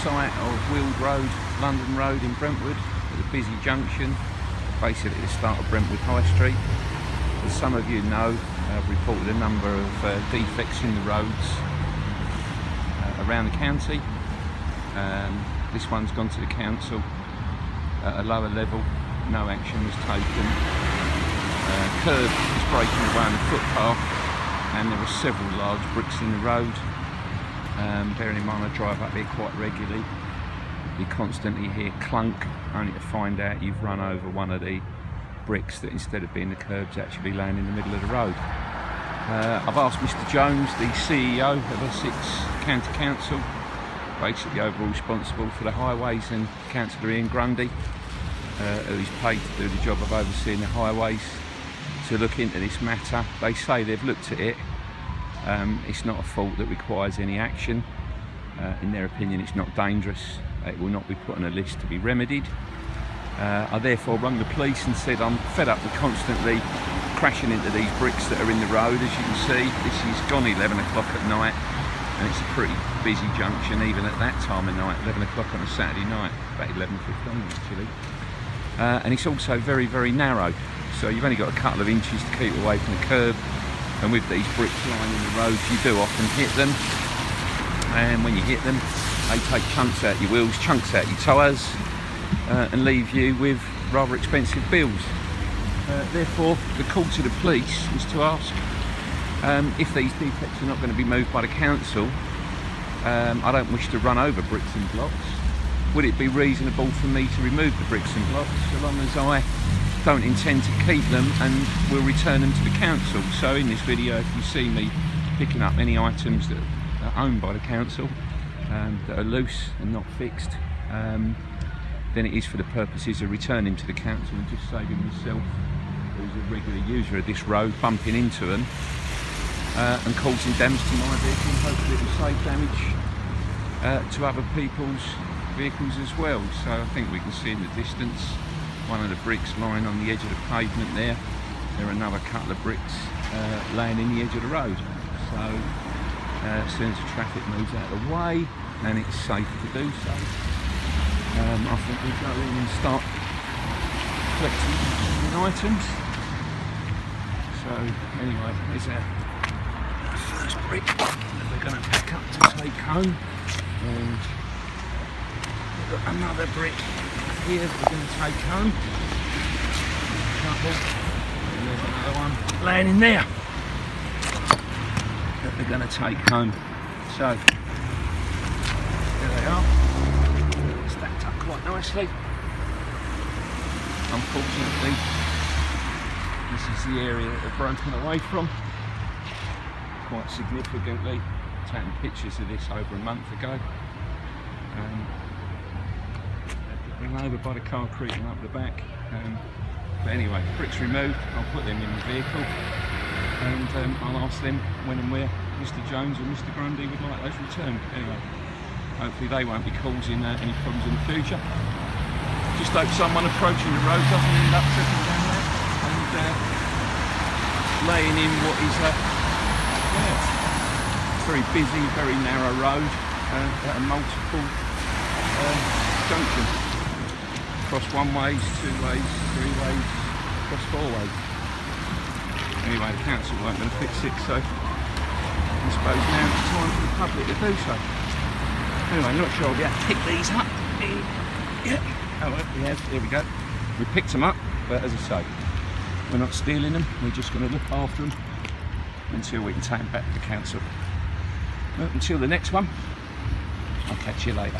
site of Weald Road, London Road in Brentwood, at a busy junction, basically at the start of Brentwood High Street. As some of you know, I've reported a number of defects in the roads around the county. This one's gone to the council at a lower level, no action was taken. Curb is breaking away on the footpath, and there are several large bricks in the road. Bearing in mind I drive up here quite regularly, you constantly hear clunk, only to find out you've run over one of the bricks that, instead of being the curbs, actually laying in the middle of the road. I've asked Mr Jones, the CEO of Essex County Council, basically overall responsible for the highways, and Councillor Grundy, who's paid to do the job of overseeing the highways, to look into this matter. They say they've looked at it. It's not a fault that requires any action. In their opinion, it's not dangerous. It will not be put on a list to be remedied. I therefore rung the police and said I'm fed up with constantly crashing into these bricks that are in the road. As you can see, this is gone 11 o'clock at night, and it's a pretty busy junction even at that time of night, 11 o'clock on a Saturday night, about 11:15 actually. And it's also very, very narrow, so you've only got a couple of inches to keep away from the curb, and with these bricks lying in the road you do often hit them, and when you hit them they take chunks out your wheels, chunks out your tyres, and leave you with rather expensive bills. Therefore the call to the police is to ask if these defects are not going to be moved by the council. I don't wish to run over bricks and blocks. Would it be reasonable for me to remove the bricks and blocks, so long as I don't intend to keep them, and will return them to the council? So in this video, if you see me picking up any items that are owned by the council that are loose and not fixed, then it is for the purposes of returning to the council and just saving myself, who's a regular user of this road, bumping into them and causing damage to my vehicle, and hopefully it will save damage to other people's vehicles as well. So I think we can see in the distance one of the bricks lying on the edge of the pavement there. There are another couple of bricks laying in the edge of the road. So as soon as the traffic moves out of the way and it's safe to do so, I think we'll go in and start collecting items. So anyway, here's our first brick that we're going to pick up to take home, and we've got another brick here that we're going to take home. Couple. And there's another one laying in there that we're going to take home. So there they are, stacked up quite nicely. Unfortunately, this is the area that they've broken away from quite significantly. Taking pictures of this over a month ago. Run over by the car creeping up the back. But anyway, bricks removed, I'll put them in the vehicle, and I'll ask them when and where Mr Jones or Mr Grundy would like those returned. Anyway, hopefully they won't be causing any problems in the future. Just hope someone approaching the road doesn't end up tripping down there and laying in what is a very busy, very narrow road at a multiple junction. Across one ways, two ways, three ways, across four ways. Anyway, the council weren't going to fix it, so I suppose now it's time for the public to do so. Anyway, I'm not sure I'll be able to pick these up. Yeah. Oh, well, we have. There we go. We picked them up, but as I say, we're not stealing them. We're just going to look after them until we can take them back to the council. Well, until the next one, I'll catch you later.